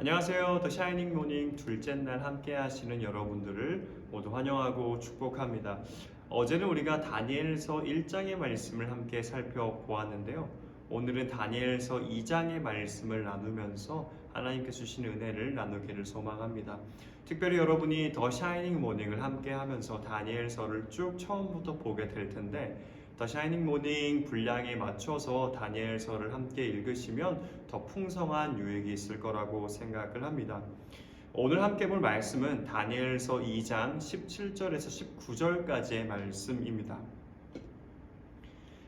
안녕하세요. 더 샤이닝 모닝 둘째 날 함께 하시는 여러분들을 모두 환영하고 축복합니다. 어제는 우리가 다니엘서 1장의 말씀을 함께 살펴보았는데요. 오늘은 다니엘서 2장의 말씀을 나누면서 하나님께 주신 은혜를 나누기를 소망합니다. 특별히 여러분이 더 샤이닝 모닝을 함께 하면서 다니엘서를 쭉 처음부터 보게 될 텐데, 더 샤이닝 모닝 분량에 맞춰서 다니엘서를 함께 읽으시면 더 풍성한 유익이 있을 거라고 생각을 합니다. 오늘 함께 볼 말씀은 다니엘서 2장 17절에서 19절까지의 말씀입니다.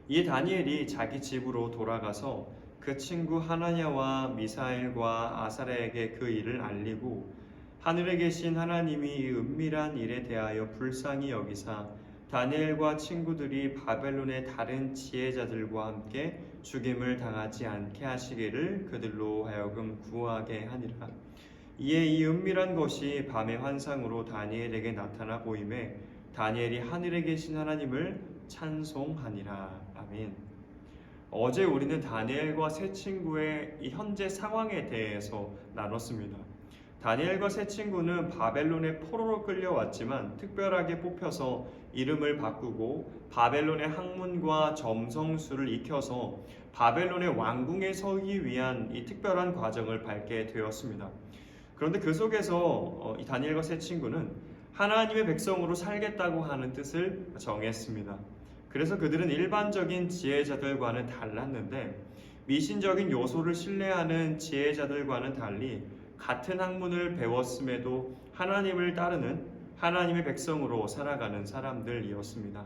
이 다니엘이 자기 집으로 돌아가서 그 친구 하나냐와 미사엘과 아사랴에게 그 일을 알리고, 하늘에 계신 하나님이 이 은밀한 일에 대하여 불쌍히 여기사 다니엘과 친구들이 바벨론의 다른 지혜자들과 함께 죽임을 당하지 않게 하시기를 그들로 하여금 구하게 하니라. 이에 이 은밀한 것이 밤의 환상으로 다니엘에게 나타나 보임에 다니엘이 하늘에 계신 하나님을 찬송하니라. 아멘. 어제 우리는 다니엘과 세 친구의 이 현재 상황에 대해서 나눴습니다. 다니엘과 세 친구는 바벨론의 포로로 끌려왔지만 특별하게 뽑혀서 이름을 바꾸고 바벨론의 학문과 점성술을 익혀서 바벨론의 왕궁에 서기 위한 이 특별한 과정을 밟게 되었습니다. 그런데 그 속에서 이 다니엘과 세 친구는 하나님의 백성으로 살겠다고 하는 뜻을 정했습니다. 그래서 그들은 일반적인 지혜자들과는 달랐는데, 미신적인 요소를 신뢰하는 지혜자들과는 달리 같은 학문을 배웠음에도 하나님을 따르는 하나님의 백성으로 살아가는 사람들이었습니다.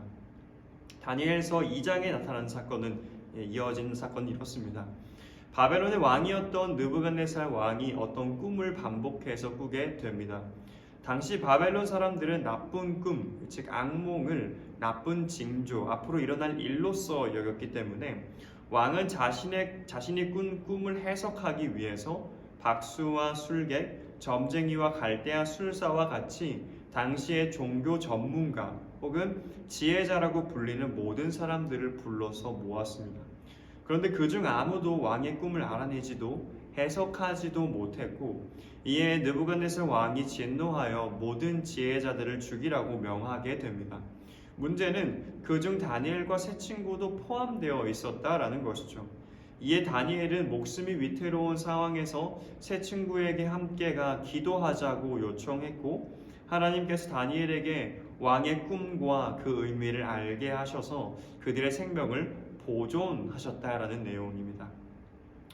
다니엘서 2장에 나타난 사건은 이어진 사건이 이렇습니다. 바벨론의 왕이었던 느부갓네살 왕이 어떤 꿈을 반복해서 꾸게 됩니다. 당시 바벨론 사람들은 나쁜 꿈, 즉 악몽을 나쁜 징조, 앞으로 일어날 일로서 여겼기 때문에 왕은 자신이 꾼 꿈을 해석하기 위해서 박수와 술객, 점쟁이와 갈대아 술사와 같이 당시의 종교 전문가 혹은 지혜자라고 불리는 모든 사람들을 불러서 모았습니다. 그런데 그중 아무도 왕의 꿈을 알아내지도 해석하지도 못했고, 이에 느부갓네살 왕이 진노하여 모든 지혜자들을 죽이라고 명하게 됩니다. 문제는 그중 다니엘과 세 친구도 포함되어 있었다라는 것이죠. 이에 다니엘은 목숨이 위태로운 상황에서 세 친구에게 함께가 기도하자고 요청했고, 하나님께서 다니엘에게 왕의 꿈과 그 의미를 알게 하셔서 그들의 생명을 보존하셨다라는 내용입니다.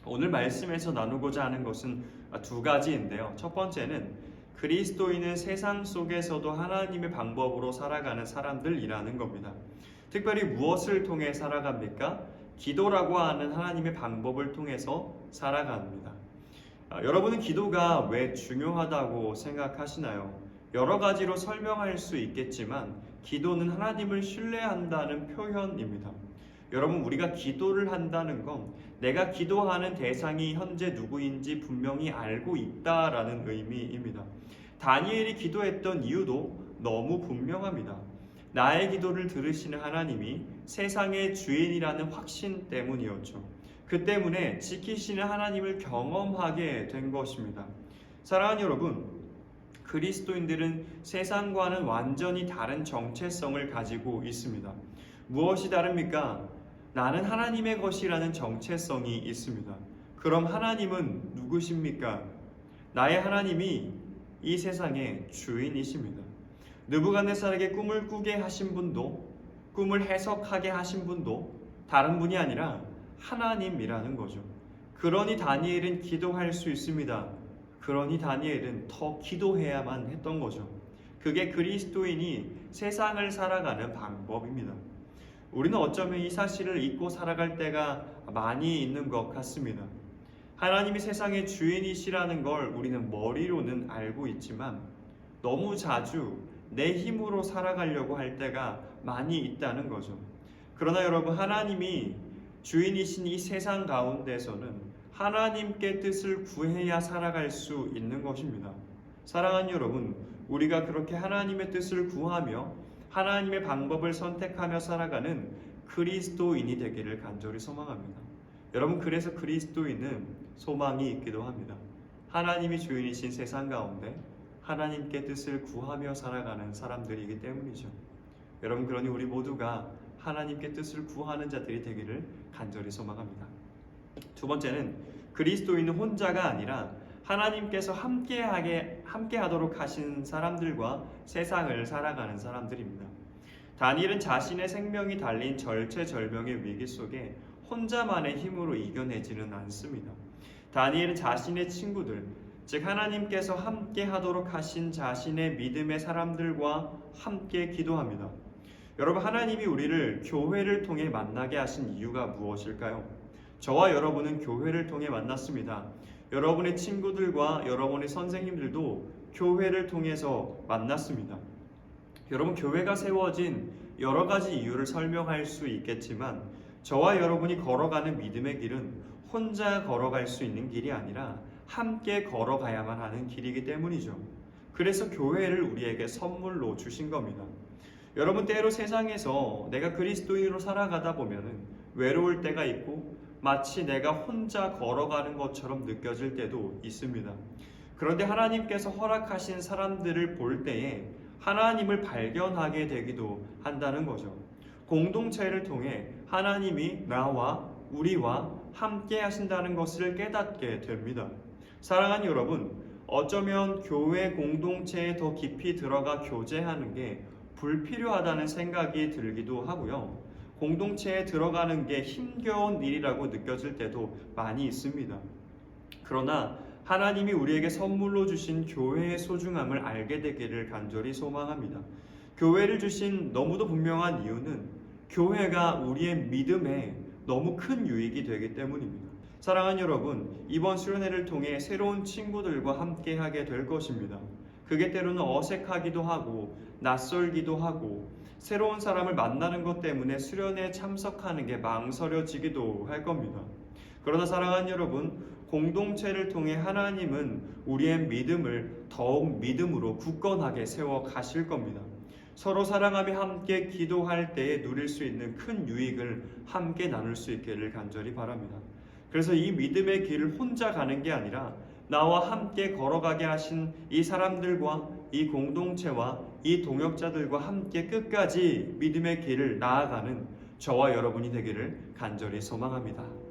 오늘 말씀에서 나누고자 하는 것은 두 가지인데요. 첫 번째는 그리스도인은 세상 속에서도 하나님의 방법으로 살아가는 사람들이라는 겁니다. 특별히 무엇을 통해 살아갑니까? 기도라고 하는 하나님의 방법을 통해서 살아갑니다. 여러분은 기도가 왜 중요하다고 생각하시나요? 여러 가지로 설명할 수 있겠지만 기도는 하나님을 신뢰한다는 표현입니다. 여러분, 우리가 기도를 한다는 건 내가 기도하는 대상이 현재 누구인지 분명히 알고 있다라는 의미입니다. 다니엘이 기도했던 이유도 너무 분명합니다. 나의 기도를 들으시는 하나님이 세상의 주인이라는 확신 때문이었죠. 그 때문에 지키시는 하나님을 경험하게 된 것입니다. 사랑하는 여러분, 그리스도인들은 세상과는 완전히 다른 정체성을 가지고 있습니다. 무엇이 다릅니까? 나는 하나님의 것이라는 정체성이 있습니다. 그럼 하나님은 누구십니까? 나의 하나님이 이 세상의 주인이십니다. 느부갓네살에게 꿈을 꾸게 하신 분도, 꿈을 해석하게 하신 분도 다른 분이 아니라 하나님이라는 거죠. 그러니 다니엘은 기도할 수 있습니다. 그러니 다니엘은 더 기도해야만 했던 거죠. 그게 그리스도인이 세상을 살아가는 방법입니다. 우리는 어쩌면 이 사실을 잊고 살아갈 때가 많이 있는 것 같습니다. 하나님이 세상의 주인이시라는 걸 우리는 머리로는 알고 있지만 너무 자주 내 힘으로 살아가려고 할 때가 많이 있다는 거죠. 그러나 여러분, 하나님이 주인이신 이 세상 가운데서는 하나님께 뜻을 구해야 살아갈 수 있는 것입니다. 사랑하는 여러분, 우리가 그렇게 하나님의 뜻을 구하며 하나님의 방법을 선택하며 살아가는 그리스도인이 되기를 간절히 소망합니다. 여러분, 그래서 그리스도인은 소망이 있기도 합니다. 하나님이 주인이신 세상 가운데 하나님께 뜻을 구하며 살아가는 사람들이기 때문이죠. 여러분, 그러니 우리 모두가 하나님께 뜻을 구하는 자들이 되기를 간절히 소망합니다. 두 번째는 그리스도인은 혼자가 아니라 하나님께서 함께하도록 하신 사람들과 세상을 살아가는 사람들입니다. 다니엘은 자신의 생명이 달린 절체절명의 위기 속에 혼자만의 힘으로 이겨내지는 않습니다. 다니엘은 자신의 친구들, 즉 하나님께서 함께하도록 하신 자신의 믿음의 사람들과 함께 기도합니다. 여러분, 하나님이 우리를 교회를 통해 만나게 하신 이유가 무엇일까요? 저와 여러분은 교회를 통해 만났습니다. 여러분의 친구들과 여러분의 선생님들도 교회를 통해서 만났습니다. 여러분, 교회가 세워진 여러 가지 이유를 설명할 수 있겠지만 저와 여러분이 걸어가는 믿음의 길은 혼자 걸어갈 수 있는 길이 아니라 함께 걸어가야만 하는 길이기 때문이죠. 그래서 교회를 우리에게 선물로 주신 겁니다. 여러분, 때로 세상에서 내가 그리스도인으로 살아가다 보면 외로울 때가 있고 마치 내가 혼자 걸어가는 것처럼 느껴질 때도 있습니다. 그런데 하나님께서 허락하신 사람들을 볼 때에 하나님을 발견하게 되기도 한다는 거죠. 공동체를 통해 하나님이 나와 우리와 함께 하신다는 것을 깨닫게 됩니다. 사랑하는 여러분, 어쩌면 교회 공동체에 더 깊이 들어가 교제하는 게 불필요하다는 생각이 들기도 하고요. 공동체에 들어가는 게 힘겨운 일이라고 느껴질 때도 많이 있습니다. 그러나 하나님이 우리에게 선물로 주신 교회의 소중함을 알게 되기를 간절히 소망합니다. 교회를 주신 너무도 분명한 이유는 교회가 우리의 믿음에 너무 큰 유익이 되기 때문입니다. 사랑하는 여러분, 이번 수련회를 통해 새로운 친구들과 함께 하게 될 것입니다. 그게 때로는 어색하기도 하고 낯설기도 하고 새로운 사람을 만나는 것 때문에 수련회에 참석하는 게 망설여지기도 할 겁니다. 그러나 사랑하는 여러분, 공동체를 통해 하나님은 우리의 믿음을 더욱 믿음으로 굳건하게 세워 가실 겁니다. 서로 사랑하며 함께 기도할 때에 누릴 수 있는 큰 유익을 함께 나눌 수 있기를 간절히 바랍니다. 그래서 이 믿음의 길을 혼자 가는 게 아니라 나와 함께 걸어가게 하신 이 사람들과 이 공동체와 이 동역자들과 함께 끝까지 믿음의 길을 나아가는 저와 여러분이 되기를 간절히 소망합니다.